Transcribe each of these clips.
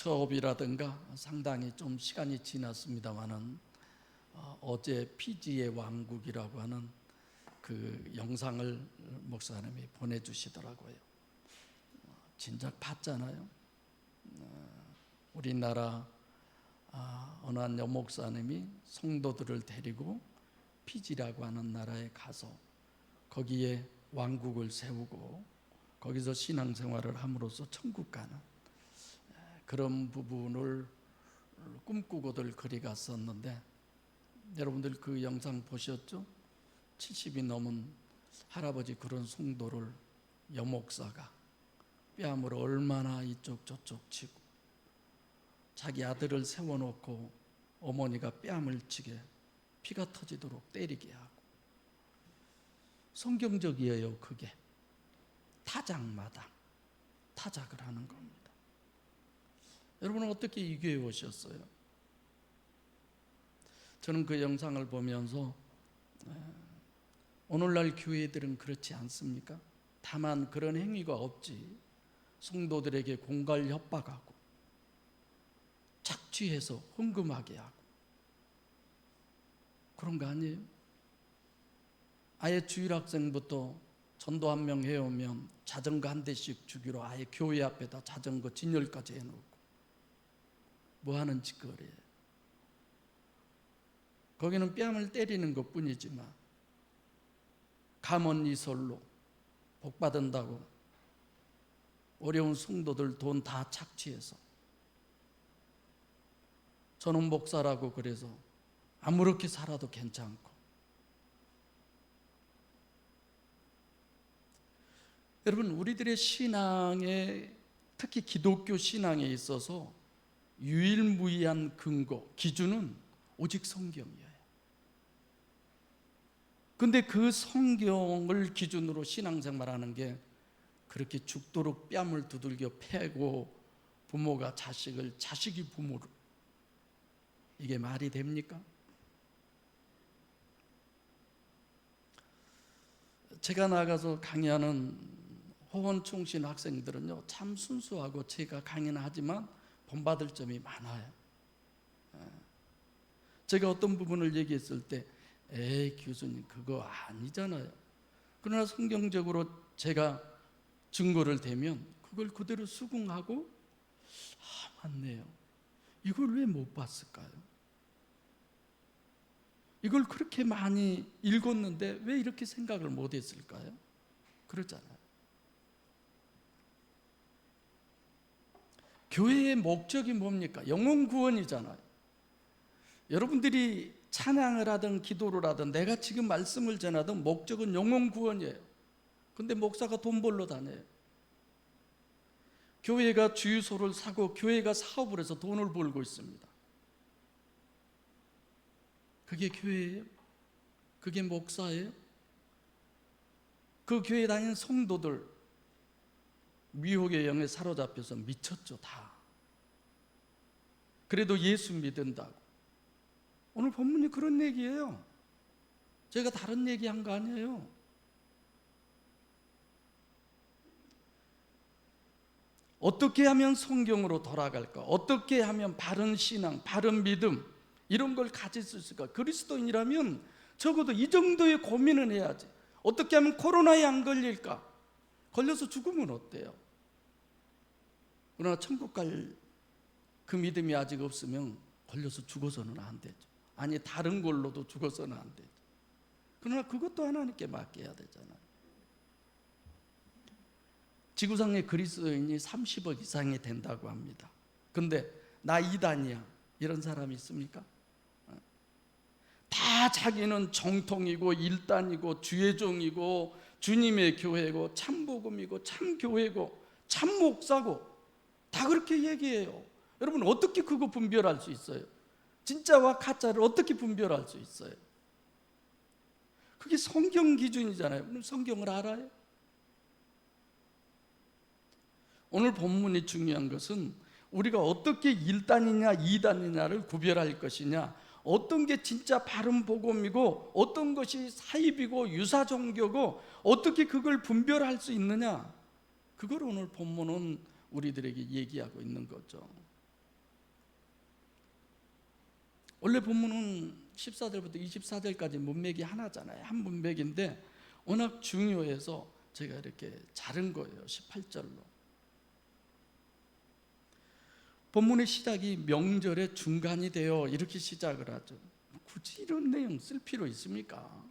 워크숍이라든가 상당히 좀 시간이 지났습니다만은 어제 피지의 왕국이라고 하는 그 영상을 목사님이 보내주시더라고요. 진작 봤잖아요. 우리나라 어느 한 여목사님이 성도들을 데리고 피지라고 하는 나라에 가서 거기에 왕국을 세우고 거기서 신앙생활을 함으로써 천국 가는 그런 부분을 꿈꾸고들 그리 갔었는데, 여러분들 그 영상 보셨죠? 70이 넘은 할아버지 그런 성도를 여목사가 뺨으로 얼마나 이쪽 저쪽 치고, 자기 아들을 세워놓고 어머니가 뺨을 치게 피가 터지도록 때리게 하고. 성경적이에요. 그게 타작마다 타작을 하는 겁니다. 여러분은 어떻게 이 교회에 오셨어요? 저는 그 영상을 보면서 오늘날 교회들은 그렇지 않습니까? 다만 그런 행위가 없지 성도들에게 공갈 협박하고 착취해서 헌금하게 하고 그런 거 아니에요? 아예 주일학생부터 전도 한 명 해오면 자전거 한 대씩 주기로 아예 교회 앞에다 자전거 진열까지 해놓고 뭐 하는 짓거리예요? 거기는 뺨을 때리는 것뿐이지만 감언이설로 복받은다고 어려운 성도들 돈 다 착취해서, 저는 목사라고 그래서 아무렇게 살아도 괜찮고. 여러분, 우리들의 신앙에, 특히 기독교 신앙에 있어서 유일무이한 근거, 기준은 오직 성경이에요. 근데 그 성경을 기준으로 신앙생활하는 게 그렇게 죽도록 뺨을 두들겨 패고 부모가 자식을, 자식이 부모를, 이게 말이 됩니까? 제가 나가서 강의하는 호원총신 학생들은요, 참 순수하고 제가 강의는 하지만 본받을 점이 많아요. 제가 어떤 부분을 얘기했을 때 에이 교수님 그거 아니잖아요. 그러나 성경적으로 제가 증거를 대면 그걸 그대로 수긍하고, 맞네요, 이걸 왜 못 봤을까요? 이걸 그렇게 많이 읽었는데 왜 이렇게 생각을 못 했을까요? 그렇잖아요. 교회의 목적이 뭡니까? 영혼 구원이잖아요. 여러분들이 찬양을 하든 기도를 하든 내가 지금 말씀을 전하든 목적은 영혼 구원이에요. 근데 목사가 돈 벌러 다녀요. 교회가 주유소를 사고 교회가 사업을 해서 돈을 벌고 있습니다. 그게 교회예요? 그게 목사예요? 그 교회 다니는 성도들 미혹의 영에 사로잡혀서 미쳤죠, 다. 그래도 예수 믿는다고. 오늘 본문이 그런 얘기예요. 제가 다른 얘기한 거 아니에요. 어떻게 하면 성경으로 돌아갈까? 어떻게 하면 바른 신앙, 바른 믿음, 이런 걸 가질 수 있을까? 그리스도인이라면 적어도 이 정도의 고민은 해야지. 어떻게 하면 코로나에 안 걸릴까? 걸려서 죽으면 어때요? 그러나 천국 갈 그 믿음이 아직 없으면 걸려서 죽어서는 안 되죠. 아니 다른 걸로도 죽어서는 안 되죠. 그러나 그것도 하나님께 맡겨야 되잖아요. 지구상의 그리스도인이 30억 이상이 된다고 합니다. 근데 나 이단이야, 이런 사람이 있습니까? 다 자기는 정통이고 일단이고 주의 종이고 주님의 교회고 참복음이고 참교회고 참목사고 다 그렇게 얘기해요. 여러분 어떻게 그거 분별할 수 있어요? 진짜와 가짜를 어떻게 분별할 수 있어요? 그게 성경 기준이잖아요. 그럼 성경을 알아요? 오늘 본문이 중요한 것은 우리가 어떻게 1단이냐 2단이냐를 구별할 것이냐, 어떤 게 진짜 바른 복음이고 어떤 것이 사입이고 유사 종교고 어떻게 그걸 분별할 수 있느냐, 그걸 오늘 본문은 우리들에게 얘기하고 있는 거죠. 원래 본문은 14절부터 24절까지 문맥이 하나잖아요. 한 문맥인데 워낙 중요해서 제가 이렇게 자른 거예요. 18절로. 본문의 시작이 명절의 중간이 되어 이렇게 시작을 하죠. 굳이 이런 내용 쓸 필요 있습니까?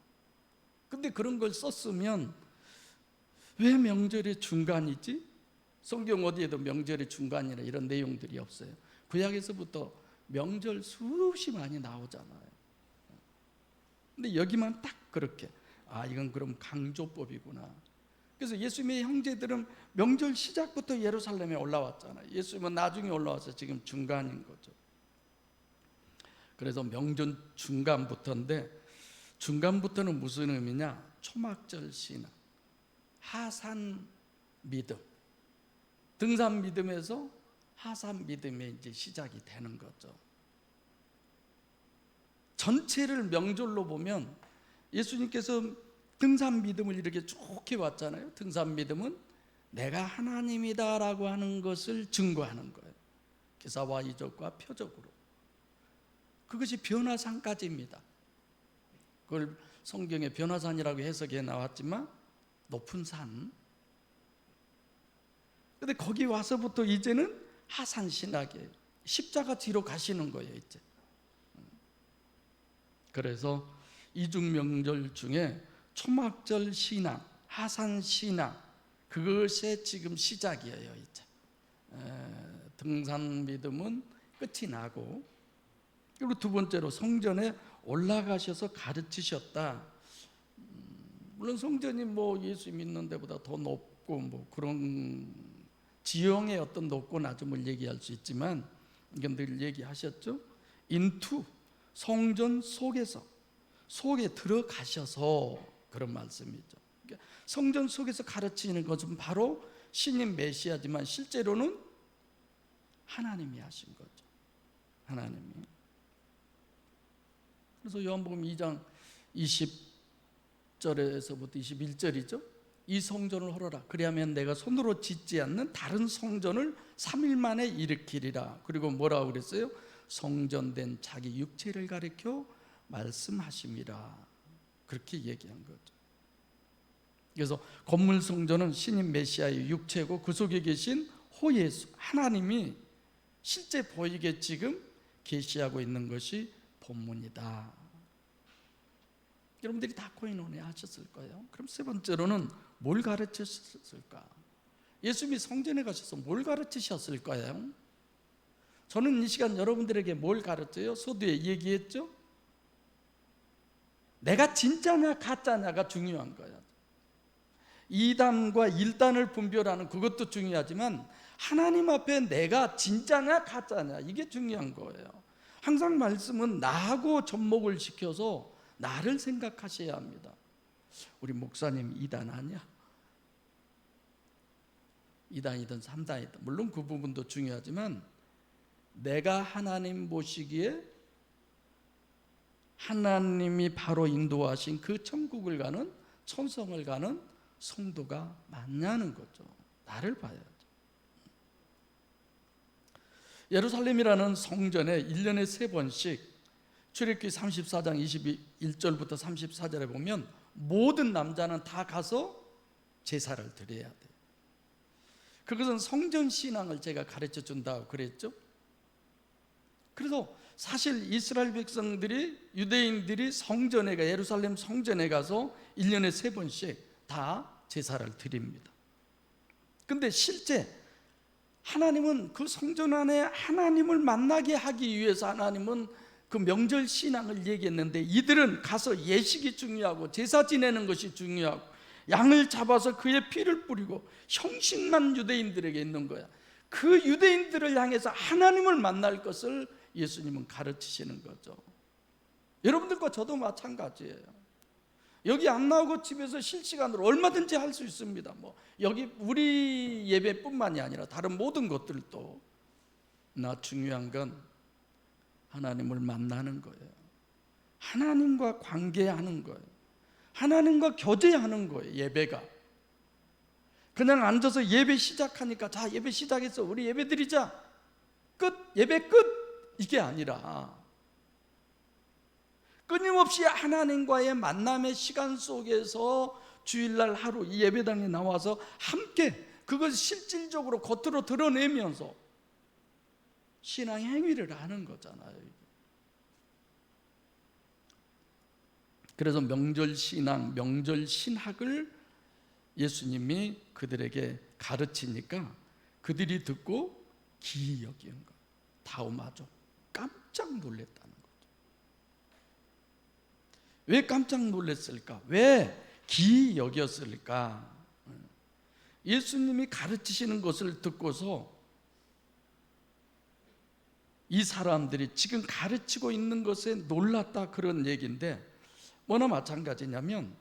근데 그런 걸 썼으면 왜 명절의 중간이지? 성경 어디에도 명절의 중간이나 이런 내용들이 없어요. 구약에서부터 명절 수없이 많이 나오잖아요. 근데 여기만 딱 그렇게, 이건 그럼 강조법이구나. 그래서 예수님의 형제들은 명절 시작부터 예루살렘에 올라왔잖아요. 예수님은 나중에 올라와서 지금 중간인 거죠. 그래서 명절 중간부터인데, 중간부터는 무슨 의미냐? 초막절 신앙, 하산 믿음, 등산 믿음에서 하산 믿음의 이제 시작이 되는 거죠. 전체를 명절로 보면 예수님께서 등산 믿음을 이렇게 쭉 해왔잖아요. 등산 믿음은 내가 하나님이다라고 하는 것을 증거하는 거예요. 기사와 이적과 표적으로. 그것이 변화산까지입니다. 그걸 성경에 변화산이라고 해석해 나왔지만 높은 산. 근데 거기 와서부터 이제는 하산신학이에요. 십자가 뒤로 가시는 거예요 이제. 그래서 이중명절 중에 초막절 신앙, 하산 신앙, 그것의 지금 시작이에요 이제. 등산 믿음은 끝이 나고, 그리고 두 번째로 성전에 올라가셔서 가르치셨다. 물론 성전이 뭐 예수 믿는 데보다 더 높고 뭐 그런 지형의 어떤 높고 낮음을 얘기할 수 있지만, 이건 늘 얘기하셨죠. 인투, 성전 속에 들어가셔서 그런 말씀이죠. 그러니까 성전 속에서 가르치는 것은 바로 신인 메시아지만 실제로는 하나님이 하신 거죠. 하나님이. 그래서 요한복음 2장 20절에서부터 21절이죠. 이 성전을 헐어라. 그리하면 내가 손으로 짓지 않는 다른 성전을 3일 만에 일으키리라. 그리고 뭐라고 그랬어요? 성전된 자기 육체를 가리켜 말씀하심이라. 그렇게 얘기한 거죠. 그래서 건물 성전은 신인 메시아의 육체고, 그 속에 계신 호예수 하나님이 실제 보이게 지금 계시하고 있는 것이 본문이다. 여러분들이 다 코인원에 하셨을 거예요. 그럼 세 번째로는 뭘 가르치셨을까? 예수님이 성전에 가셔서 뭘 가르치셨을까요? 저는 이 시간 여러분들에게 뭘 가르쳐요? 서두에 얘기했죠? 내가 진짜냐 가짜냐가 중요한 거예요. 2단과 1단을 분별하는 그것도 중요하지만 하나님 앞에 내가 진짜냐 가짜냐, 이게 중요한 거예요. 항상 말씀은 나하고 접목을 시켜서 나를 생각하셔야 합니다. 우리 목사님 2단 아니야? 2단이든 3단이든 물론 그 부분도 중요하지만, 내가 하나님 보시기에 하나님이 바로 인도하신 그 천국을 가는, 천성을 가는 성도가 맞냐는 거죠. 나를 봐야죠. 예루살렘이라는 성전에 1년에 3번씩 출애굽기 34장 21절부터 34절에 보면 모든 남자는 다 가서 제사를 드려야 돼요. 그것은 성전 신앙을 제가 가르쳐 준다고 그랬죠. 그래서 사실 이스라엘 백성들이, 유대인들이 성전에 가, 예루살렘 성전에 가서 1년에 3번씩 다 제사를 드립니다. 근데 실제 하나님은 그 성전 안에 하나님을 만나게 하기 위해서 하나님은 그 명절 신앙을 얘기했는데, 이들은 가서 예식이 중요하고 제사 지내는 것이 중요하고 양을 잡아서 그의 피를 뿌리고 형식만 유대인들에게 있는 거야. 그 유대인들을 향해서 하나님을 만날 것을 예수님은 가르치시는 거죠. 여러분들과 저도 마찬가지예요. 여기 안 나오고 집에서 실시간으로 얼마든지 할 수 있습니다. 뭐 여기 우리 예배뿐만이 아니라 다른 모든 것들도. 나 중요한 건 하나님을 만나는 거예요. 하나님과 관계하는 거예요. 하나님과 교제하는 거예요. 예배가 그냥 앉아서 예배 시작하니까 자 예배 시작했어, 우리 예배 드리자, 끝, 예배 끝, 이게 아니라 끊임없이 하나님과의 만남의 시간 속에서 주일날 하루 이 예배당에 나와서 함께 그것을 실질적으로 겉으로 드러내면서 신앙 행위를 하는 거잖아요. 그래서 명절 신앙, 명절 신학을 예수님이 그들에게 가르치니까 그들이 듣고 기이 여긴 거, 다음아죠. 깜짝 놀랐다는 거죠. 왜 깜짝 놀랐을까? 왜 기이 여겼을까? 예수님이 가르치시는 것을 듣고서 이 사람들이 지금 가르치고 있는 것에 놀랐다, 그런 얘기인데 뭐나 마찬가지냐면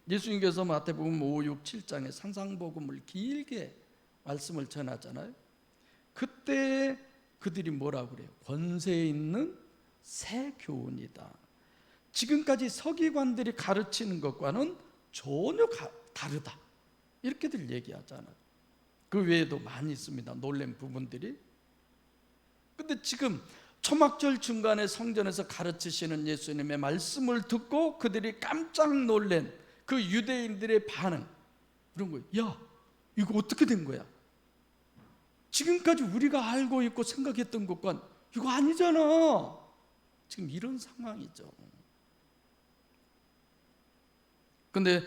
예수님께서 마태복음 5, 6, 7장에 산상복음을 길게 말씀을 전하잖아요. 그때 그들이 뭐라고 그래요? 권세 있는 새 교훈이다. 지금까지 서기관들이 가르치는 것과는 전혀 다르다, 이렇게들 얘기하잖아요. 그 외에도 많이 있습니다, 놀란 부분들이. 근데 지금 초막절 중간에 성전에서 가르치시는 예수님의 말씀을 듣고 그들이 깜짝 놀란 그 유대인들의 반응, 그런 거예요. 야, 이거 어떻게 된 거야? 지금까지 우리가 알고 있고 생각했던 것과 이거 아니잖아. 지금 이런 상황이죠. 근데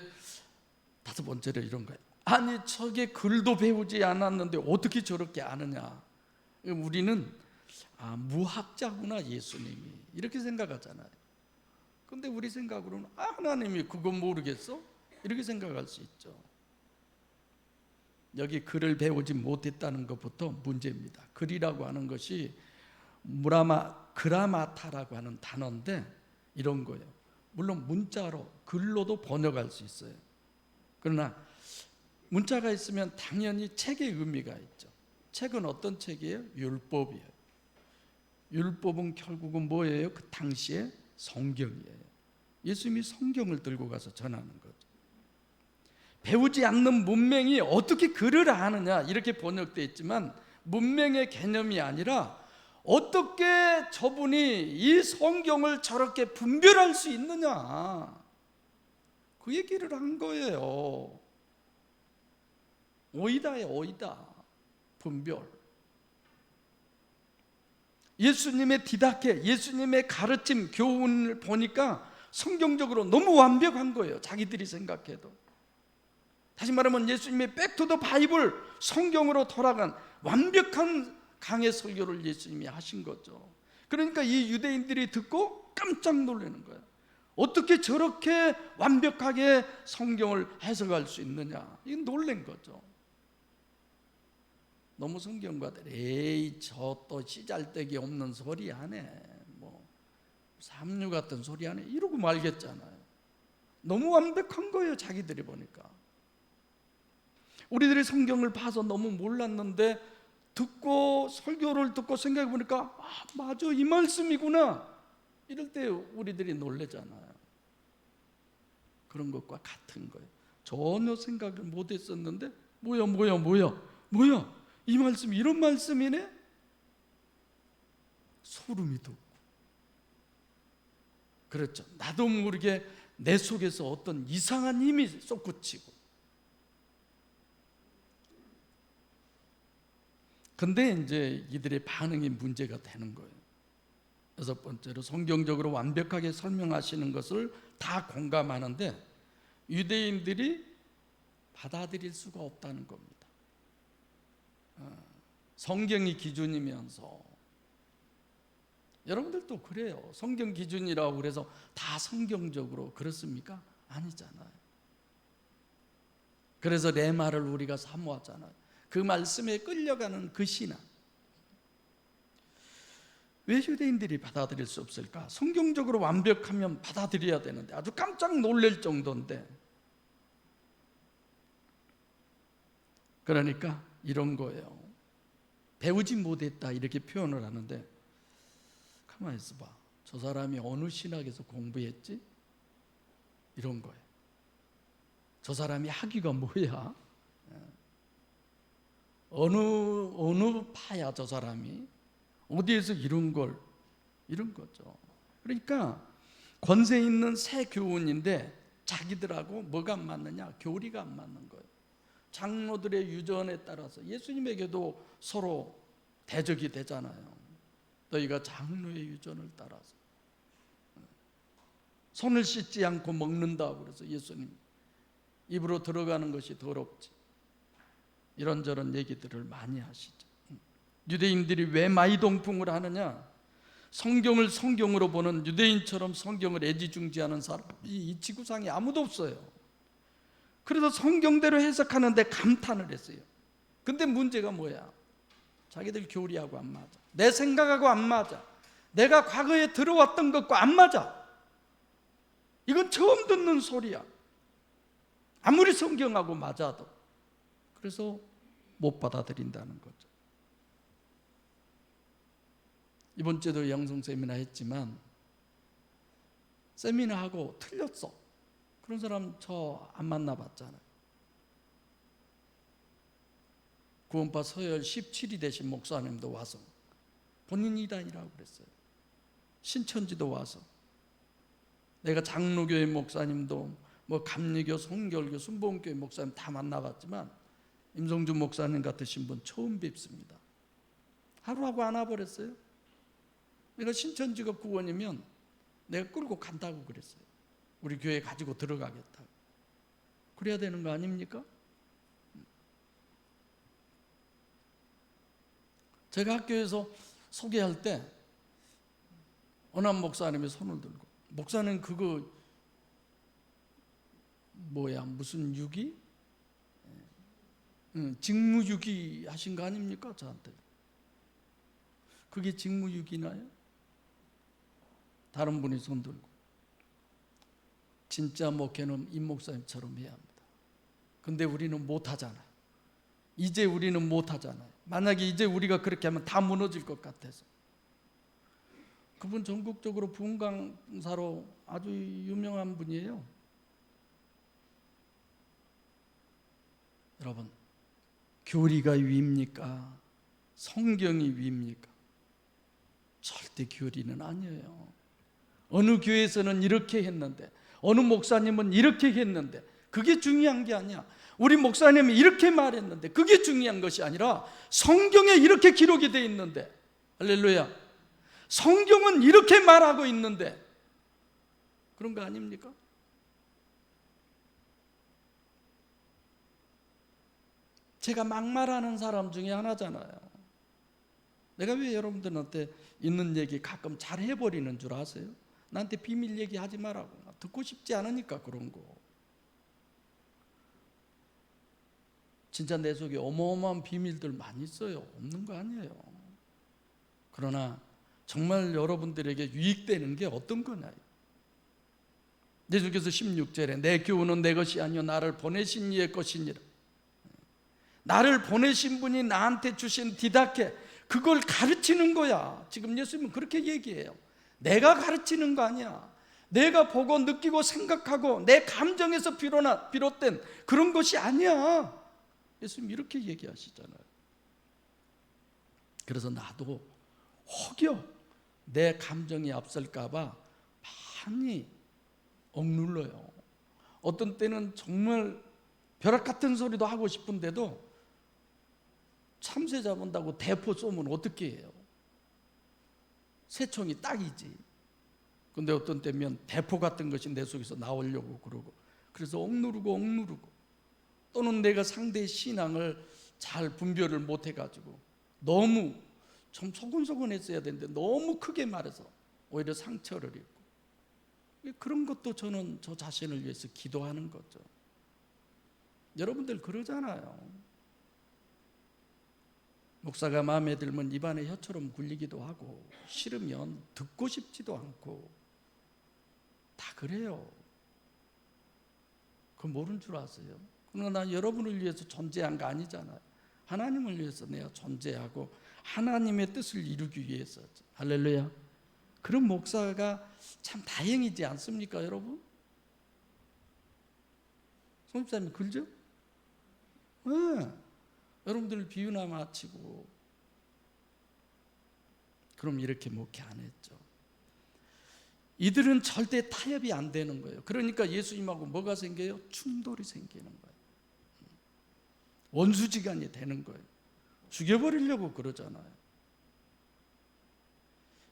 다섯 번째로 이런 거예요. 아니, 저게 글도 배우지 않았는데 어떻게 저렇게 아느냐. 우리는 무학자구나 예수님이, 이렇게 생각하잖아요. 근데 우리 생각으로는 하나님이 그건 모르겠어? 이렇게 생각할 수 있죠. 여기 글을 배우지 못했다는 것부터 문제입니다. 글이라고 하는 것이 그라마타라고 하는 단어인데 이런 거예요. 물론 문자로 글로도 번역할 수 있어요. 그러나 문자가 있으면 당연히 책의 의미가 있죠. 책은 어떤 책이에요? 율법이에요. 율법은 결국은 뭐예요? 그 당시에 성경이에요. 예수님이 성경을 들고 가서 전하는 거죠. 배우지 않는 문맹이 어떻게 글을 아느냐, 이렇게 번역되어 있지만 문맹의 개념이 아니라 어떻게 저분이 이 성경을 저렇게 분별할 수 있느냐, 그 얘기를 한 거예요. 오이다예요, 오이다. 분별. 예수님의 디다케, 예수님의 가르침, 교훈을 보니까 성경적으로 너무 완벽한 거예요, 자기들이 생각해도. 다시 말하면 예수님의 백투더 바이블, 성경으로 돌아간 완벽한 강해 설교를 예수님이 하신 거죠. 그러니까 이 유대인들이 듣고 깜짝 놀라는 거예요. 어떻게 저렇게 완벽하게 성경을 해석할 수 있느냐, 이건 놀란 거죠. 너무 성경가들 에이 저 또 씨잘데기 없는 소리 하네, 뭐 삼류 같은 소리 하네, 이러고 말겠잖아요. 너무 완벽한 거예요, 자기들이 보니까. 우리들이 성경을 봐서 너무 몰랐는데 듣고 설교를 듣고 생각해 보니까 맞아, 이 말씀이구나, 이럴 때 우리들이 놀라잖아요. 그런 것과 같은 거예요. 전혀 생각을 못했었는데 뭐야 이 말씀 이런 말씀이네? 소름이 돋고, 그렇죠. 나도 모르게 내 속에서 어떤 이상한 힘이 솟구치고. 근데 이제 이들의 반응이 문제가 되는 거예요. 여섯 번째로, 성경적으로 완벽하게 설명하시는 것을 다 공감하는데 유대인들이 받아들일 수가 없다는 겁니다. 성경이 기준이면서. 여러분들도 그래요. 성경 기준이라고 그래서 다 성경적으로 그렇습니까? 아니잖아요. 그래서 레마를 우리가 사모하잖아요. 그 말씀에 끌려가는 그 신앙. 왜 유대인들이 받아들일 수 없을까? 성경적으로 완벽하면 받아들여야 되는데 아주 깜짝 놀랄 정도인데. 그러니까 이런 거예요. 배우지 못했다, 이렇게 표현을 하는데 가만히 있어봐. 저 사람이 어느 신학에서 공부했지? 이런 거예요. 저 사람이 학위가 뭐야? 어느 파야 저 사람이? 어디에서 이런 거죠. 그러니까 권세 있는 새 교훈인데 자기들하고 뭐가 안 맞느냐? 교리가 안 맞는 거예요. 장로들의 유전에 따라서 예수님에게도 서로 대적이 되잖아요. 너희가 장로의 유전을 따라서 손을 씻지 않고 먹는다고 그래서 예수님 입으로 들어가는 것이 더럽지, 이런저런 얘기들을 많이 하시죠. 유대인들이 왜 마이동풍을 하느냐? 성경을 성경으로 보는 유대인처럼 성경을 애지중지하는 사람이 이 지구상에 아무도 없어요. 그래서 성경대로 해석하는데 감탄을 했어요. 근데 문제가 뭐야? 자기들 교리하고 안 맞아, 내 생각하고 안 맞아, 내가 과거에 들어왔던 것과 안 맞아. 이건 처음 듣는 소리야, 아무리 성경하고 맞아도. 그래서 못 받아들인다는 거죠. 이번 주에도 영성 세미나 했지만 세미나하고 틀렸어, 그런 사람 저 안 만나봤잖아요. 구원파 서열 17위 되신 목사님도 와서 본인이 이단이라고 그랬어요. 신천지도 와서, 내가 장로교회 목사님도 뭐 감리교, 성결교, 순복음교회 목사님 다 만나봤지만 임성준 목사님 같으신 분 처음 뵙습니다. 하루하고 안 와버렸어요. 내가 신천지가 구원이면 내가 끌고 간다고 그랬어요. 우리 교회 가지고 들어가겠다고. 그래야 되는 거 아닙니까? 제가 학교에서 소개할 때 어느 한 목사님이 손을 들고, 목사님 그거 뭐야, 무슨 유기? 직무유기 하신 거 아닙니까? 저한테. 그게 직무유기나요? 다른 분이 손 들고, 진짜 목회는 임 목사님처럼 해야 합니다. 근데 우리는 못하잖아요. 이제 우리는 못하잖아요. 만약에 이제 우리가 그렇게 하면 다 무너질 것 같아서. 그분 전국적으로 부흥 강사로 아주 유명한 분이에요. 여러분, 교리가 위입니까? 성경이 위입니까? 절대 교리는 아니에요. 어느 교회에서는 이렇게 했는데, 어느 목사님은 이렇게 했는데, 그게 중요한 게 아니야. 우리 목사님이 이렇게 말했는데 그게 중요한 것이 아니라 성경에 이렇게 기록이 되어 있는데, 할렐루야, 성경은 이렇게 말하고 있는데, 그런 거 아닙니까? 제가 막말하는 사람 중에 하나잖아요. 내가 왜 여러분들한테 있는 얘기 가끔 잘 해버리는 줄 아세요? 나한테 비밀 얘기하지 말라고. 듣고 싶지 않으니까 그런 거. 진짜 내 속에 어마어마한 비밀들 많이 있어요. 없는 거 아니에요. 그러나 정말 여러분들에게 유익되는 게 어떤 거냐. 예수께서 16절에 내 교훈은 내 것이 아니요 나를 보내신 이의 것이니라. 나를 보내신 분이 나한테 주신 디다케, 그걸 가르치는 거야. 지금 예수님은 그렇게 얘기해요. 내가 가르치는 거 아니야. 내가 보고 느끼고 생각하고 내 감정에서 비롯된 그런 것이 아니야. 예수님 이렇게 얘기하시잖아요. 그래서 나도 혹여 내 감정이 앞설까 봐 많이 억눌러요. 어떤 때는 정말 벼락 같은 소리도 하고 싶은데도 참새 잡은다고 대포 쏘면 어떻게 해요? 새총이 딱이지. 근데 어떤 때면 대포 같은 것이 내 속에서 나오려고 그러고, 그래서 억누르고 또는 내가 상대의 신앙을 잘 분별을 못 해가지고 너무 좀 소근소근 했어야 되는데 너무 크게 말해서 오히려 상처를 입고, 그런 것도 저는 저 자신을 위해서 기도하는 거죠. 여러분들 그러잖아요. 목사가 마음에 들면 입안에 혀처럼 굴리기도 하고, 싫으면 듣고 싶지도 않고, 다 그래요. 그거 모르는 줄 아세요? 그러나 난 여러분을 위해서 존재한 거 아니잖아요. 하나님을 위해서 내가 존재하고 하나님의 뜻을 이루기 위해서. 할렐루야. 그런 목사가 참 다행이지 않습니까, 여러분? 성집사님이 그러죠? 네. 여러분들 비유나 마치고, 그럼 이렇게 목회 안 했죠. 이들은 절대 타협이 안 되는 거예요. 그러니까 예수님하고 뭐가 생겨요? 충돌이 생기는 거예요. 원수지간이 되는 거예요. 죽여버리려고 그러잖아요.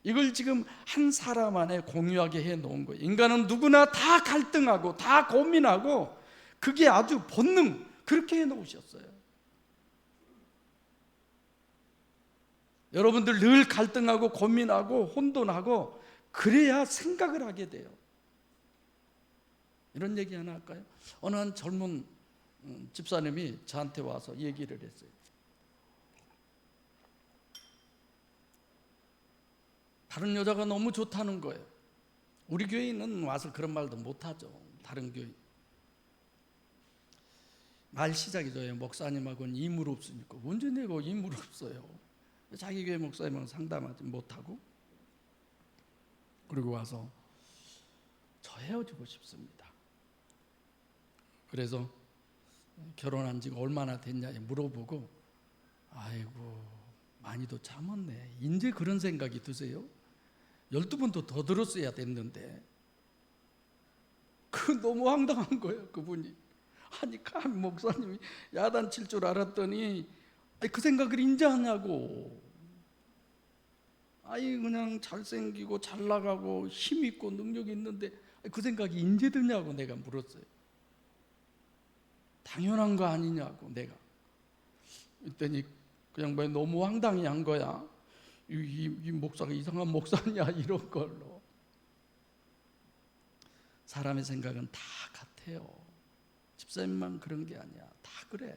이걸 지금 한 사람 안에 공유하게 해놓은 거예요. 인간은 누구나 다 갈등하고 다 고민하고 그게 아주 본능, 그렇게 해놓으셨어요. 여러분들 늘 갈등하고 고민하고 혼돈하고 그래야 생각을 하게 돼요. 이런 얘기 하나 할까요? 어느 한 젊은 집사님이 저한테 와서 얘기를 했어요. 다른 여자가 너무 좋다는 거예요. 우리 교회는 와서 그런 말도 못하죠. 다른 교회. 말 시작이 저예요. 목사님하고는 인물 없으니까. 언제 내가 인물 없어요. 자기 교회 목사님하고 상담하지 못하고. 그리고 와서 저 헤어지고 싶습니다. 그래서 결혼한 지가 얼마나 됐냐 물어보고, 아이고 많이도 참았네. 이제 그런 생각이 드세요? 12번도 더 들었어야 됐는데. 그 너무 황당한 거예요. 그분이. 아니 감 목사님이 야단칠 줄 알았더니 그 생각을 인제 하냐고. 아이 그냥 잘생기고 잘나가고 힘있고 능력이 있는데 그 생각이 인제 드냐고 내가 물었어요. 당연한 거 아니냐고 내가. 그랬더니 그냥 뭐 너무 황당히 한 거야. 이 목사가 이상한 목사냐 이런 걸로. 사람의 생각은 다 같아요. 집사님만 그런 게 아니야. 다 그래.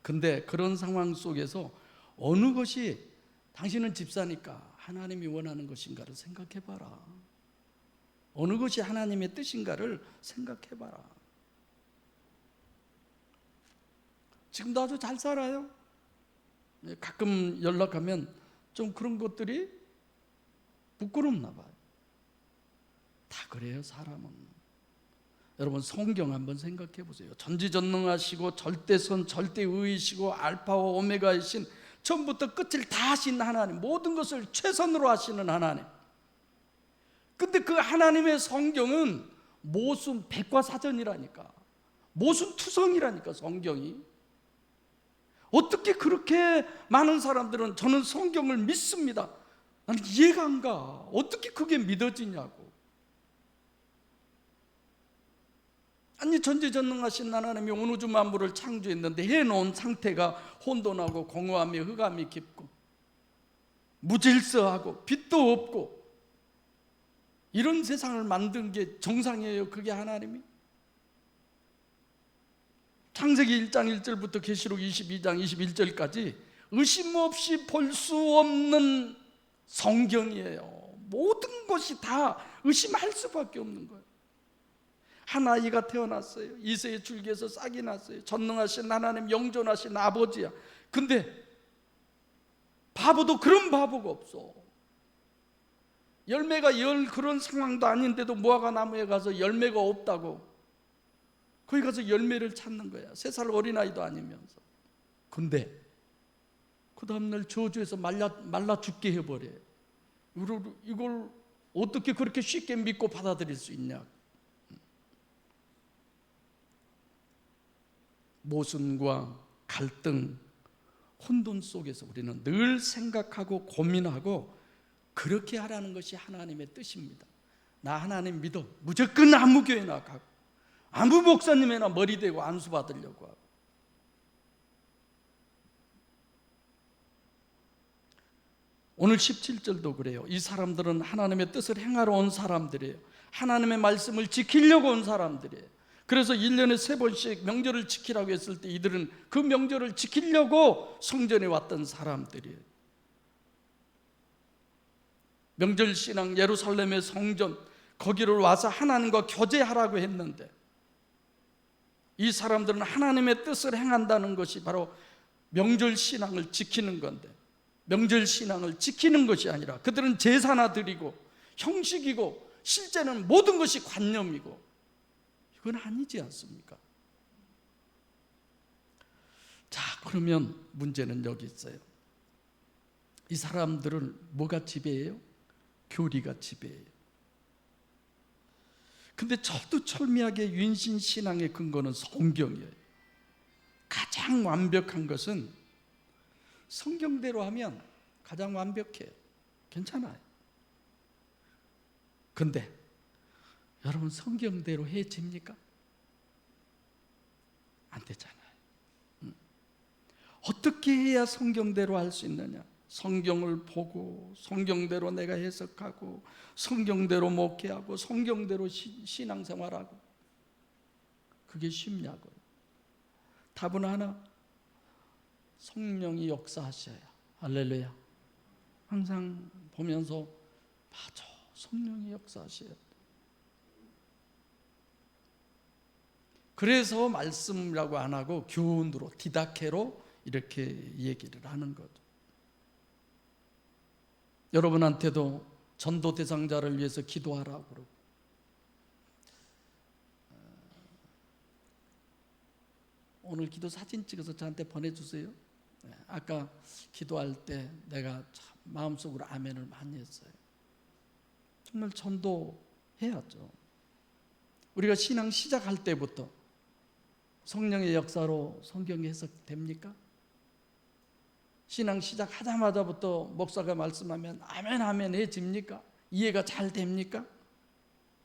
근데 그런 상황 속에서 어느 것이 당신은 집사니까 하나님이 원하는 것인가를 생각해봐라. 어느 것이 하나님의 뜻인가를 생각해봐라. 지금도 아주 잘 살아요. 가끔 연락하면 좀 그런 것들이 부끄럽나 봐요. 다 그래요, 사람은. 여러분 성경 한번 생각해 보세요. 전지전능하시고 절대선 절대의이시고 알파와 오메가이신 처음부터 끝을 다 하신 하나님, 모든 것을 최선으로 하시는 하나님. 근데 그 하나님의 성경은 모순 백과사전이라니까. 모순투성이라니까 성경이. 어떻게 그렇게 많은 사람들은 저는 성경을 믿습니다. 나는 이해가 안 가. 어떻게 그게 믿어지냐고. 아니 전지전능하신 하나님이 온 우주 만물을 창조했는데 해놓은 상태가 혼돈하고 공허함이 흑암이 깊고 무질서하고 빛도 없고 이런 세상을 만든 게 정상이에요. 그게 하나님이? 창세기 1장 1절부터 계시록 22장 21절까지 의심 없이 볼 수 없는 성경이에요. 모든 것이 다 의심할 수밖에 없는 거예요. 한 아이가 태어났어요. 이새의 줄기에서 싹이 났어요. 전능하신 하나님, 영존하신 아버지야. 근데 바보도 그런 바보가 없어. 열매가 열 그런 상황도 아닌데도 무화과 나무에 가서 열매가 없다고 거기 가서 열매를 찾는 거야. 3살 어린아이도 아니면서. 근데 그 다음날 저주에서 말라 죽게 해버려요. 이걸 어떻게 그렇게 쉽게 믿고 받아들일 수 있냐. 모순과 갈등, 혼돈 속에서 우리는 늘 생각하고 고민하고 그렇게 하라는 것이 하나님의 뜻입니다. 나 하나님 믿어. 무조건 아무 교회나 가고 아무 목사님이나 머리 대고 안수 받으려고 하고. 오늘 17절도 그래요. 이 사람들은 하나님의 뜻을 행하러 온 사람들이에요. 하나님의 말씀을 지키려고 온 사람들이에요. 그래서 1년에 3번씩 명절을 지키라고 했을 때 이들은 그 명절을 지키려고 성전에 왔던 사람들이에요. 명절신앙 예루살렘의 성전 거기를 와서 하나님과 교제하라고 했는데 이 사람들은 하나님의 뜻을 행한다는 것이 바로 명절신앙을 지키는 건데 명절신앙을 지키는 것이 아니라 그들은 제사나 드리고 형식이고 실제는 모든 것이 관념이고 그건 아니지 않습니까? 자, 그러면 문제는 여기 있어요. 이 사람들은 뭐가 지배해요? 교리가 지배해요. 근데 철두철미하게 윤신 신앙의 근거는 성경이에요. 가장 완벽한 것은 성경대로 하면 가장 완벽해요. 괜찮아요. 근데 여러분, 성경대로 해집니까? 안 되잖아요. 어떻게 해야 성경대로 할 수 있느냐? 성경을 보고 성경대로 내가 해석하고 성경대로 목회하고 성경대로 신앙생활하고, 그게 쉽냐고요. 답은 하나, 성령이 역사하셔야. 할렐루야. 항상 보면서 맞아, 성령이 역사하셔야 돼. 그래서 말씀이라고 안 하고 교훈으로, 디다케로 이렇게 얘기를 하는 거죠. 여러분한테도 전도 대상자를 위해서 기도하라고 그러고, 오늘 기도 사진 찍어서 저한테 보내주세요. 아까 기도할 때 내가 참 마음속으로 아멘을 많이 했어요. 정말 전도해야죠. 우리가 신앙 시작할 때부터 성령의 역사로 성경 해석됩니까? 신앙 시작하자마자부터 목사가 말씀하면 아멘 아멘 해집니까? 이해가 잘 됩니까?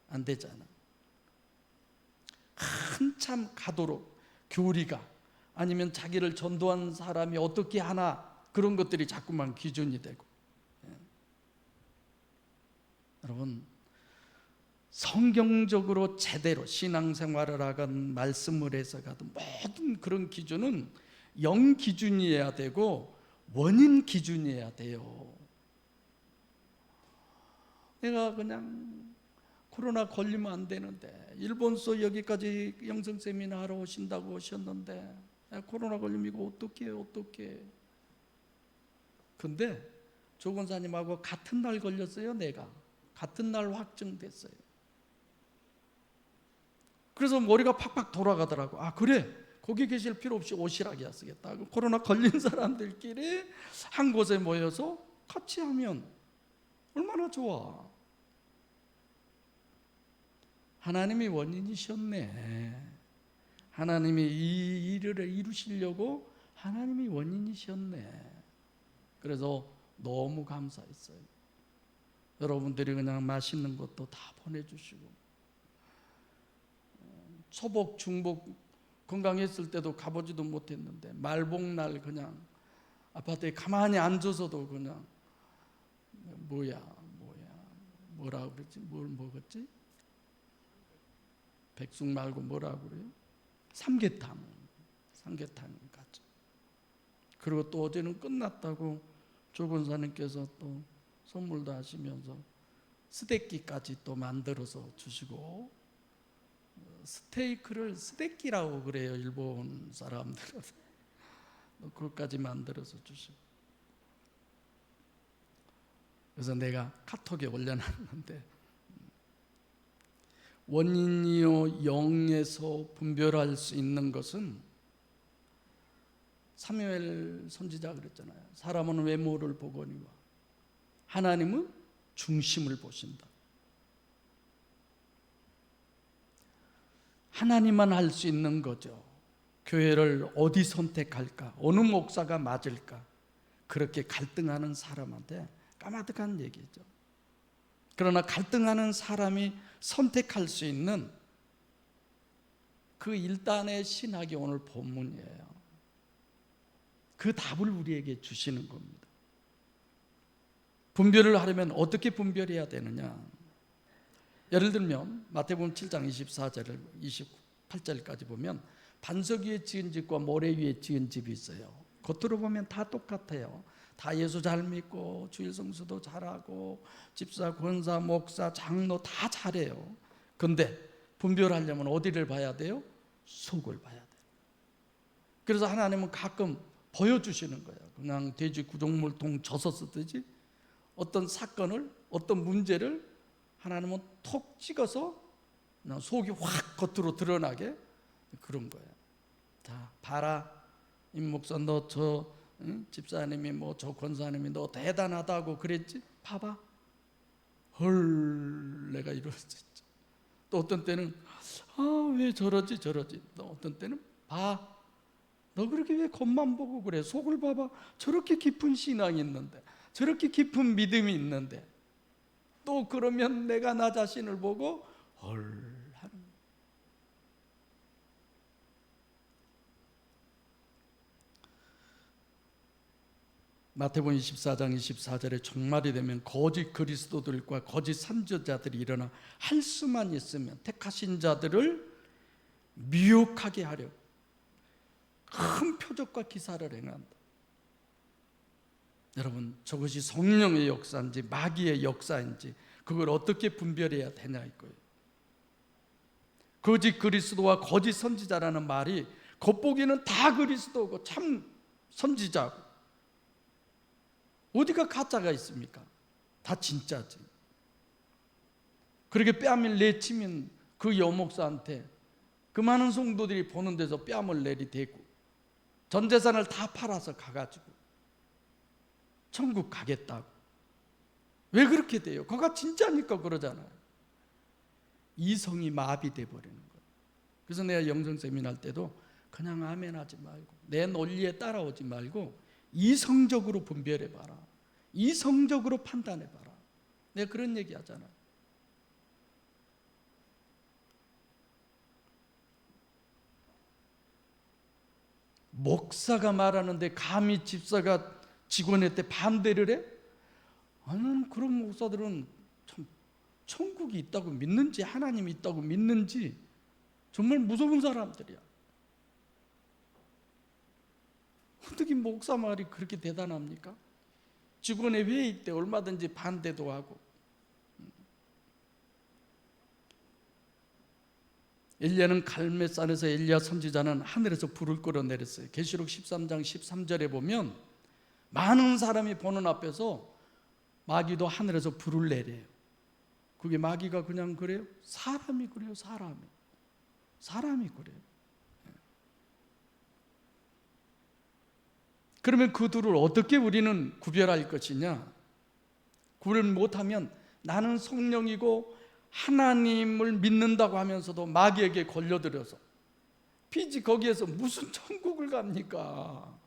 안 되잖아. 한참 가도록 교리가, 아니면 자기를 전도한 사람이 어떻게 하나, 그런 것들이 자꾸만 기준이 되고. 여러분, 성경적으로 제대로 신앙생활을 하건 말씀을 해석하든 모든 그런 기준은 영 기준이어야 되고 원인 기준이어야 돼요. 내가 그냥 코로나 걸리면 안 되는데, 일본서 여기까지 영성 세미나 하러 오신다고 오셨는데 코로나 걸리면 이거 어떡해. 근데 조 권사님하고 같은 날 걸렸어요. 내가 같은 날 확정됐어요. 그래서 머리가 팍팍 돌아가더라고. 아, 그래, 거기 계실 필요 없이 오시라고 쓰겠다. 코로나 걸린 사람들끼리 한 곳에 모여서 같이 하면 얼마나 좋아. 하나님이 원인이셨네. 하나님이 이 일을 이루시려고 하나님이 원인이셨네. 그래서 너무 감사했어요. 여러분들이 그냥 맛있는 것도 다 보내주시고, 초복 중복 건강했을 때도 가보지도 못했는데 말복날 그냥 아파트에 가만히 앉아서도 그냥 뭐라 그랬지? 뭘 먹었지? 백숙 말고 뭐라고 그래요? 삼계탕 같죠. 그리고 또 어제는 끝났다고 조 권사님께서 또 선물도 하시면서 스테이키까지 또 만들어서 주시고, 스테이크를 스테이키라고 그래요, 일본 사람들은. 그것까지 만들어서 주시고. 그래서 내가 카톡에 올려놨는데, 원인이요 영에서 분별할 수 있는 것은, 사무엘 선지자가 그랬잖아요. 사람은 외모를 보거니와 하나님은 중심을 보신다. 하나님만 할 수 있는 거죠. 교회를 어디 선택할까, 어느 목사가 맞을까, 그렇게 갈등하는 사람한테 까마득한 얘기죠. 그러나 갈등하는 사람이 선택할 수 있는 그 일단의 신학이 오늘 본문이에요. 그 답을 우리에게 주시는 겁니다. 분별을 하려면 어떻게 분별해야 되느냐? 예를 들면 마태복음 7장 24절 28절까지 보면 반석 위에 지은 집과 모래 위에 지은 집이 있어요. 겉으로 보면 다 똑같아요. 다 예수 잘 믿고 주일 성수도 잘하고 집사, 권사, 목사, 장로 다 잘해요. 근데 분별하려면 어디를 봐야 돼요? 속을 봐야 돼요. 그래서 하나님은 가끔 보여주시는 거예요. 그냥 돼지 구조물통 져서 쓰듯이 어떤 사건을, 어떤 문제를 하나님은 톡 찍어서 그냥 속이 확 겉으로 드러나게 그런 거예요. 자, 봐라, 임 목사, 너 저 집사님이 뭐 저 권사님이 너 대단하다고 그랬지? 봐봐. 헐, 내가 이럴 수 있지. 또 어떤 때는 왜 저러지 또 어떤 때는 너 그렇게 왜 겉만 보고 그래? 속을 봐봐. 저렇게 깊은 신앙이 있는데, 저렇게 깊은 믿음이 있는데, 또 그러면 내가 나 자신을 보고 헐 하는 거예요. 마태복음 24장 24절에 종말이 되면 거짓 그리스도들과 거짓 선지자들이 일어나 할 수만 있으면 택하신 자들을 미혹하게 하려고 큰 표적과 기사를 행한다. 여러분, 저것이 성령의 역사인지 마귀의 역사인지 그걸 어떻게 분별해야 되냐 이거예요. 거짓 그리스도와 거짓 선지자라는 말이 겉보기는 다 그리스도고 참 선지자고, 어디가 가짜가 있습니까? 다 진짜지. 그렇게 뺨을 내치면 그 여목사한테 그 많은 성도들이 보는 데서 뺨을 내리대고 전 재산을 다 팔아서 가가지고 천국 가겠다고. 왜 그렇게 돼요? 그가 진짜니까 그러잖아요. 이성이 마비돼 버리는 거예요. 그래서 내가 영성 세미나 할 때도 그냥 아멘하지 말고 내 논리에 따라오지 말고 이성적으로 분별해봐라, 이성적으로 판단해봐라. 내가 그런 얘기 하잖아요. 목사가 말하는데 감히 집사가 직원한테 반대를 해? 나는 그런 목사들은 참 천국이 있다고 믿는지 하나님이 있다고 믿는지 정말 무서운 사람들이야. 어떻게 목사 말이 그렇게 대단합니까? 직원의 회의 때 얼마든지 반대도 하고. 엘리야는 갈멜산에서 엘리야 선지자는 하늘에서 불을 끌어내렸어요. 계시록 13장 13절에 보면 많은 사람이 보는 앞에서 마귀도 하늘에서 불을 내려요. 그게 마귀가 그냥 그래요? 사람이 그래요. 사람이 그래요. 그러면 그 둘을 어떻게 우리는 구별할 것이냐? 구별 못하면 나는 성령이고 하나님을 믿는다고 하면서도 마귀에게 걸려들어서 피지 거기에서 무슨 천국을 갑니까?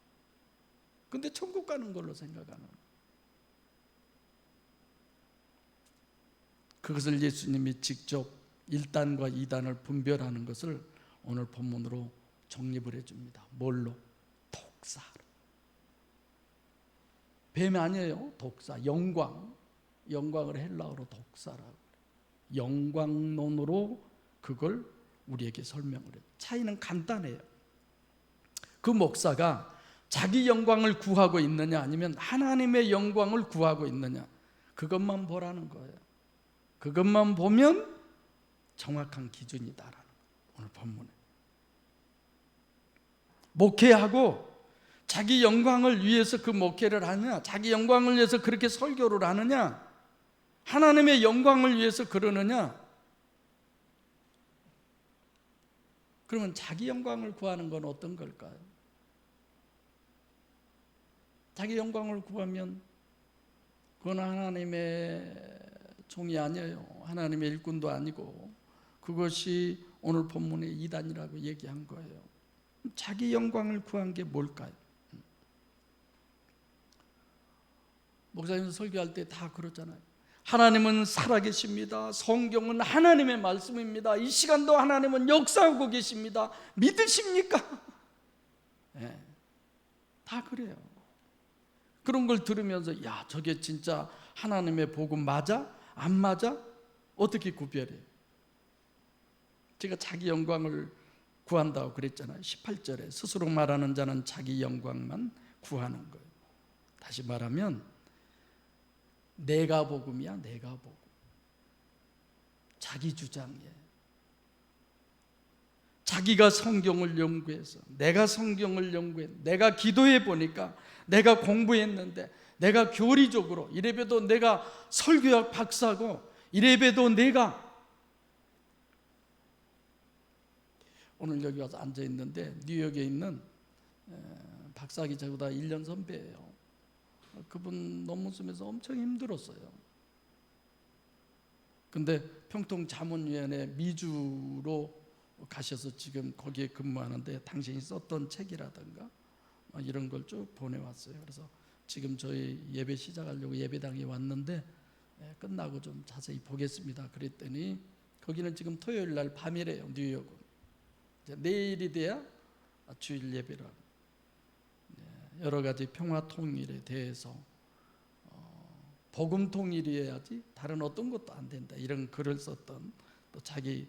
근데 천국 가는 걸로 생각하는, 그것을 예수님이 직접 1단과 2단을 분별하는 것을 오늘 본문으로 정립을 해줍니다. 뭘로? 독사로. 뱀이 아니에요. 독사, 영광을 헬라어로 독사라고 그래요. 영광론으로 그걸 우리에게 설명을 해요. 차이는 간단해요. 그 목사가 자기 영광을 구하고 있느냐 아니면 하나님의 영광을 구하고 있느냐, 그것만 보라는 거예요. 그것만 보면 정확한 기준이다라는 거예요. 오늘 본문에 목회하고 자기 영광을 위해서 그 목회를 하느냐, 자기 영광을 위해서 그렇게 설교를 하느냐, 하나님의 영광을 위해서 그러느냐. 그러면 자기 영광을 구하는 건 어떤 걸까요? 자기 영광을 구하면 그건 하나님의 종이 아니에요. 하나님의 일꾼도 아니고, 그것이 오늘 본문의 이단이라고 얘기한 거예요. 자기 영광을 구한 게 뭘까요? 목사님 설교할 때 다 그렇잖아요. 하나님은 살아계십니다. 성경은 하나님의 말씀입니다. 이 시간도 하나님은 역사하고 계십니다. 믿으십니까? 네, 다 그래요. 그런 걸 들으면서 야, 저게 진짜 하나님의 복음 맞아? 안 맞아? 어떻게 구별해요? 제가 자기 영광을 구한다고 그랬잖아요. 18절에 스스로 말하는 자는 자기 영광만 구하는 거예요. 다시 말하면 내가 복음이야. 내가 복음. 자기 주장이에요. 자기가 성경을 연구해서, 내가 성경을 연구해, 내가 기도해 보니까, 내가 공부했는데, 내가 교리적으로 이래봬도 내가 설교학 박사고, 이래봬도 내가 오늘 여기 와서 앉아 있는데 뉴욕에 있는 박사기 저보다 1년 선배예요. 그분 논문 쓰면서 엄청 힘들었어요. 근데 평통자문위원회 미주로 가셔서 지금 거기에 근무하는데 당신이 썼던 책이라든가 이런 걸 쭉 보내왔어요. 그래서 지금 저희 예배 시작하려고 예배당에 왔는데 끝나고 좀 자세히 보겠습니다. 그랬더니 거기는 지금 토요일 날 밤이래요. 뉴욕은 이제 내일이 돼야 주일 예배라고. 여러 가지 평화 통일에 대해서 복음 통일이어야지 다른 어떤 것도 안 된다, 이런 글을 썼던, 또 자기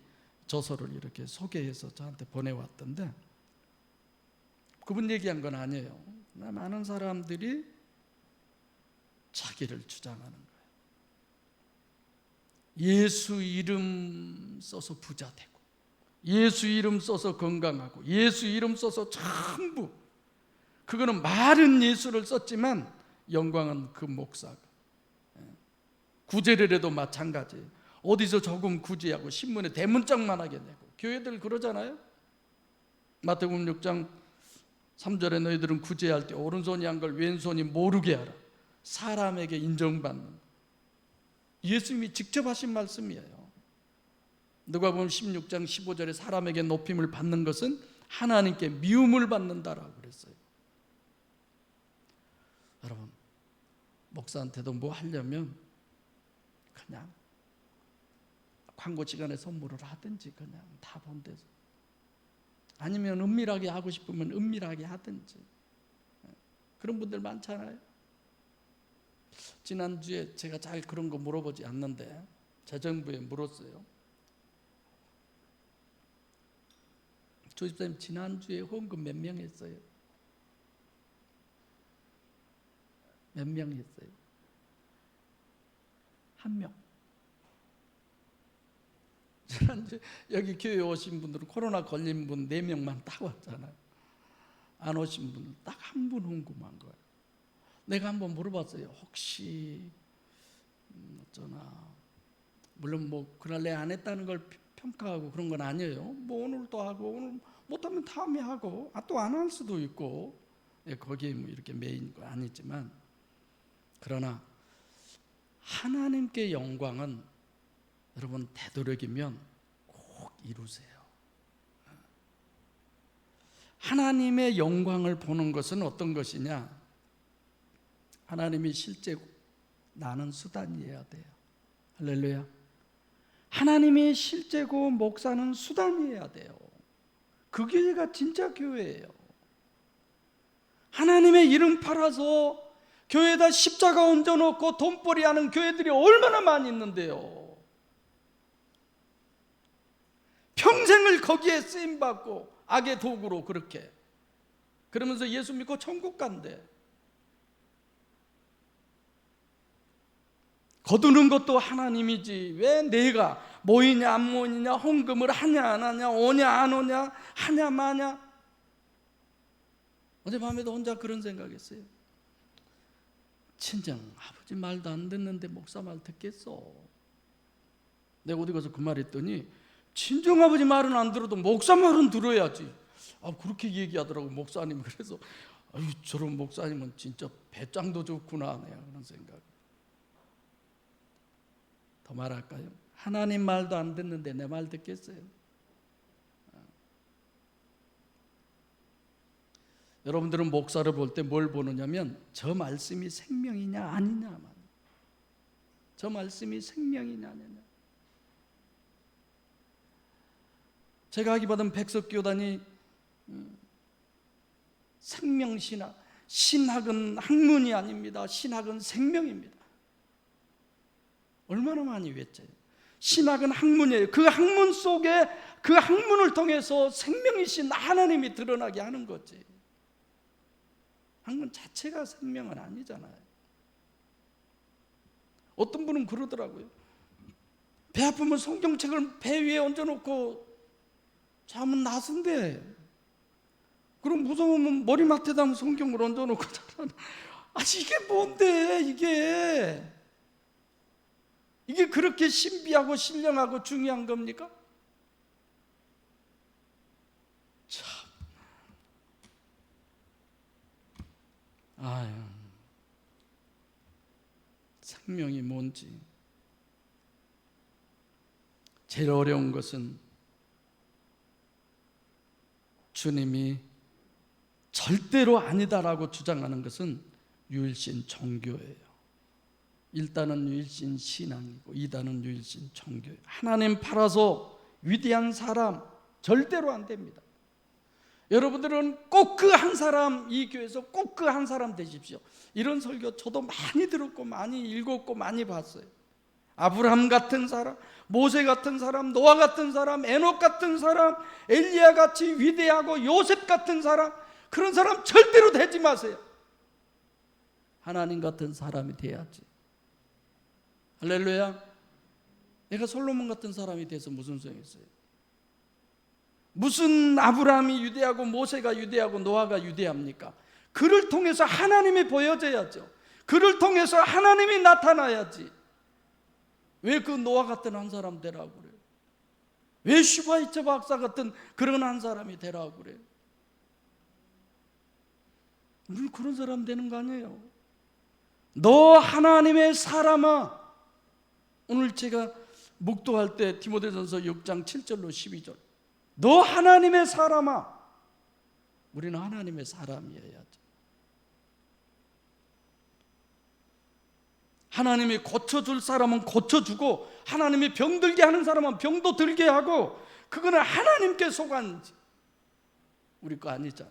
저서를 이렇게 소개해서 저한테 보내왔던데, 그분 얘기한 건 아니에요. 많은 사람들이 자기를 주장하는 거예요. 예수 이름 써서 부자 되고, 예수 이름 써서 건강하고, 예수 이름 써서 전부, 그거는 말은 예수를 썼지만 영광은 그 목사가. 구제를 해도 마찬가지예요. 어디서 조금 구제하고 신문에 대문짝만하게 내고. 교회들 그러잖아요. 마태복음 6장 3절에 너희들은 구제할 때 오른손이 한 걸 왼손이 모르게 하라. 사람에게 인정받는. 예수님이 직접 하신 말씀이에요. 누가복음 16장 15절에 사람에게 높임을 받는 것은 하나님께 미움을 받는다라고 그랬어요. 여러분, 목사한테도 뭐 하려면 그냥 광고 시간에 선물을 하든지, 그냥 다 본 데서, 아니면 은밀하게 하고 싶으면 은밀하게 하든지, 그런 분들 많잖아요. 지난주에 제가 잘 그런 거 물어보지 않는데 재정부에 물었어요. 조집사님, 지난주에 헌금 몇 명 했어요? 몇 명 했어요? 한 명. 지난주 여기 교회 오신 분들은 코로나 걸린 분 4명만 딱 왔잖아요. 안 오신 분은 딱 한 분 헌금한 거예요. 내가 한번 물어봤어요. 혹시 어쩌나, 물론 뭐 그날 내가 안 했다는 걸 평가하고 그런 건 아니에요. 뭐 오늘도 하고, 오늘 못하면 다음에 하고, 또 안 할 수도 있고, 거기에 뭐 이렇게 메인 거 아니지만, 그러나 하나님께 영광은 여러분 되도록이면 꼭 이루세요. 하나님의 영광을 보는 것은 어떤 것이냐? 하나님이 실제 나는 수단이어야 돼요. 할렐루야. 하나님이 실제고 목사는 수단이어야 돼요. 그 교회가 진짜 교회예요. 하나님의 이름 팔아서 교회에다 십자가 얹어놓고 돈벌이 하는 교회들이 얼마나 많이 있는데요. 평생을 거기에 쓰임받고 악의 도구로 그렇게, 그러면서 예수 믿고 천국 간대. 거두는 것도 하나님이지, 왜 내가 모이냐 안 모이냐, 헌금을 하냐 안 하냐, 오냐 안 오냐, 하냐 마냐. 어젯밤에도 혼자 그런 생각했어요. 친정 아버지 말도 안 듣는데 목사 말 듣겠어? 내가 어디 가서 그 말 했더니, 친정 아버지 말은 안 들어도 목사 말은 들어야지. 그렇게 얘기하더라고 목사님. 그래서 저런 목사님은 진짜 배짱도 좋구나, 내가 그런 생각. 더 말할까요? 하나님 말도 안 듣는데 내 말 듣겠어요? 여러분들은 목사를 볼 때 뭘 보느냐면, 저 말씀이 생명이냐 아니냐만. 저 말씀이 생명이냐 아니냐. 제가 하기받은 백석교단이 생명신학, 신학은 학문이 아닙니다. 신학은 생명입니다. 얼마나 많이 외쳐요. 신학은 학문이에요. 그 학문 속에, 그 학문을 통해서 생명이신 하나님이 드러나게 하는 거지. 학문 자체가 생명은 아니잖아요. 어떤 분은 그러더라고요. 배 아프면 성경책을 배 위에 얹어놓고 자면 낫은데, 그럼 무서우면 머리맡에다 성경을 얹어놓고 자라. 이게 뭔데, 이게 그렇게 신비하고 신령하고 중요한 겁니까? 참. 생명이 뭔지. 제일 어려운 것은 주님이 절대로 아니다라고 주장하는 것은 유일신 종교예요. 1단은 유일신 신앙이고 2단은 유일신 종교예요. 하나님 팔아서 위대한 사람 절대로 안 됩니다. 여러분들은 꼭 그 한 사람, 이 교회에서 꼭 그 한 사람 되십시오. 이런 설교 저도 많이 들었고 많이 읽었고 많이 봤어요. 아브라함 같은 사람, 모세 같은 사람, 노아 같은 사람, 에녹 같은 사람, 엘리야 같이 위대하고 요셉 같은 사람, 그런 사람 절대로 되지 마세요. 하나님 같은 사람이 돼야지. 할렐루야. 내가 솔로몬 같은 사람이 돼서 무슨 소용이 있어요? 무슨 아브라함이 위대하고 모세가 위대하고 노아가 위대합니까? 그를 통해서 하나님이 보여져야죠. 그를 통해서 하나님이 나타나야지. 왜 그 노아 같은 한 사람 되라고 그래요? 왜 슈바이처 박사 같은 그런 한 사람이 되라고 그래요? 우리 그런 사람 되는 거 아니에요. 너 하나님의 사람아. 오늘 제가 묵도할 때 디모데전서 6장 7절로 12절, 너 하나님의 사람아. 우리는 하나님의 사람이어야죠. 하나님이 고쳐줄 사람은 고쳐주고, 하나님이 병들게 하는 사람은 병도 들게 하고, 그거는 하나님께 속한지 우리 거 아니잖아.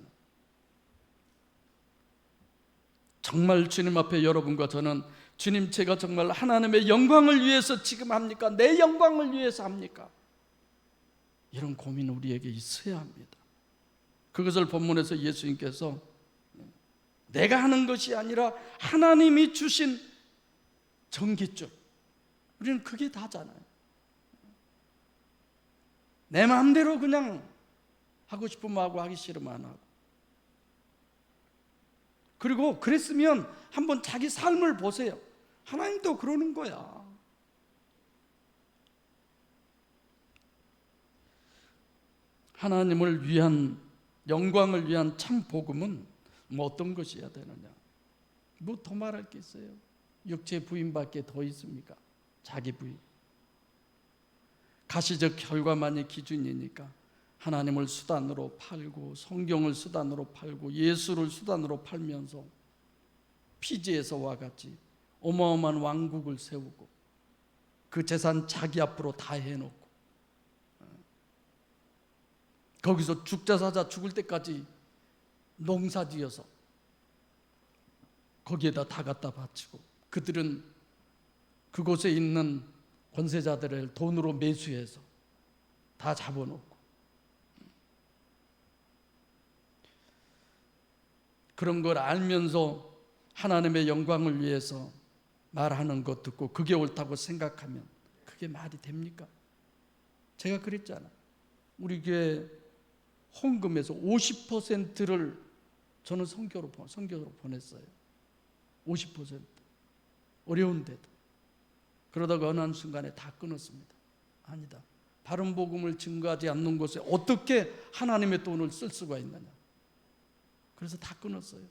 정말 주님 앞에 여러분과 저는, 주님 제가 정말 하나님의 영광을 위해서 지금 합니까? 내 영광을 위해서 합니까? 이런 고민 우리에게 있어야 합니다. 그것을 본문에서 예수님께서 내가 하는 것이 아니라 하나님이 주신 전기줄, 우리는 그게 다잖아요. 내 마음대로 그냥 하고 싶으면 하고 하기 싫으면 안 하고. 그리고 그랬으면 한번 자기 삶을 보세요. 하나님도 그러는 거야. 하나님을 위한, 영광을 위한 참 복음은 뭐 어떤 것이어야 되느냐? 뭐 더 말할 게 있어요? 육체 부인밖에 더 있습니까? 자기 부인. 가시적 결과만이 기준이니까 하나님을 수단으로 팔고, 성경을 수단으로 팔고, 예수를 수단으로 팔면서 피지에서와 같이 어마어마한 왕국을 세우고, 그 재산 자기 앞으로 다 해놓고, 거기서 죽자 사자 죽을 때까지 농사지어서 거기에다 다 갖다 바치고, 그들은 그곳에 있는 권세자들을 돈으로 매수해서 다 잡아놓고, 그런 걸 알면서 하나님의 영광을 위해서 말하는 것 듣고 그게 옳다고 생각하면 그게 말이 됩니까? 제가 그랬잖아요. 우리 교회 헌금에서 50%를 저는 선교로 보냈어요. 50%. 어려운데도. 그러다가 어느 한순간에 다 끊었습니다. 아니다. 바른 복음을 증거하지 않는 곳에 어떻게 하나님의 돈을 쓸 수가 있느냐. 그래서 다 끊었어요.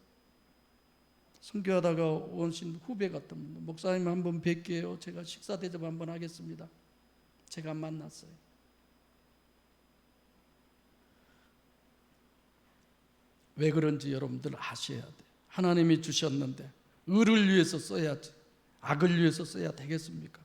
선교하다가 오신 후배 같은 분, 목사님 한번 뵐게요. 제가 식사 대접 한번 하겠습니다. 제가 만났어요. 왜 그런지 여러분들 아셔야 돼요. 하나님이 주셨는데 의를 위해서 써야지 악을 위해서 써야 되겠습니까?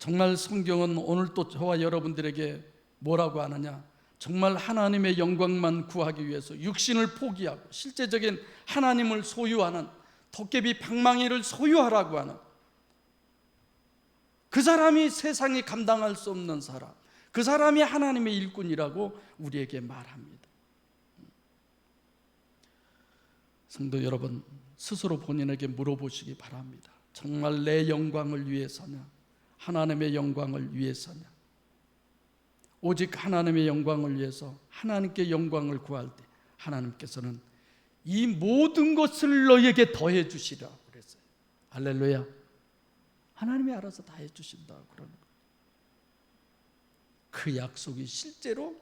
정말 성경은 오늘 또 저와 여러분들에게 뭐라고 하느냐? 정말 하나님의 영광만 구하기 위해서 육신을 포기하고 실제적인 하나님을 소유하는, 도깨비 방망이를 소유하라고 하는 그 사람이 세상이 감당할 수 없는 사람, 그 사람이 하나님의 일꾼이라고 우리에게 말합니다. 성도 여러분, 스스로 본인에게 물어보시기 바랍니다. 정말 내 영광을 위해서냐? 하나님의 영광을 위해서냐? 오직 하나님의 영광을 위해서 하나님께 영광을 구할 때 하나님께서는 이 모든 것을 너에게 더해 주시라 그랬어요. 할렐루야. 하나님이 알아서 다 해주신다 그러는 거예요. 그 약속이 실제로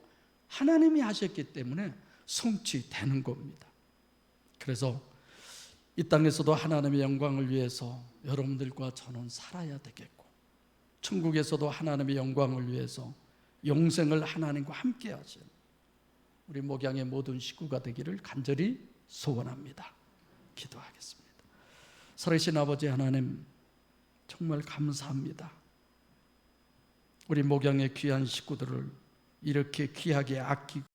하나님이 하셨기 때문에 성취되는 겁니다. 그래서 이 땅에서도 하나님의 영광을 위해서 여러분들과 저는 살아야 되겠고, 천국에서도 하나님의 영광을 위해서 영생을 하나님과 함께 하시는 우리 목양의 모든 식구가 되기를 간절히 소원합니다. 기도하겠습니다. 살아계신 아버지 하나님, 정말 감사합니다. 우리 목양의 귀한 식구들을 이렇게 귀하게 아끼고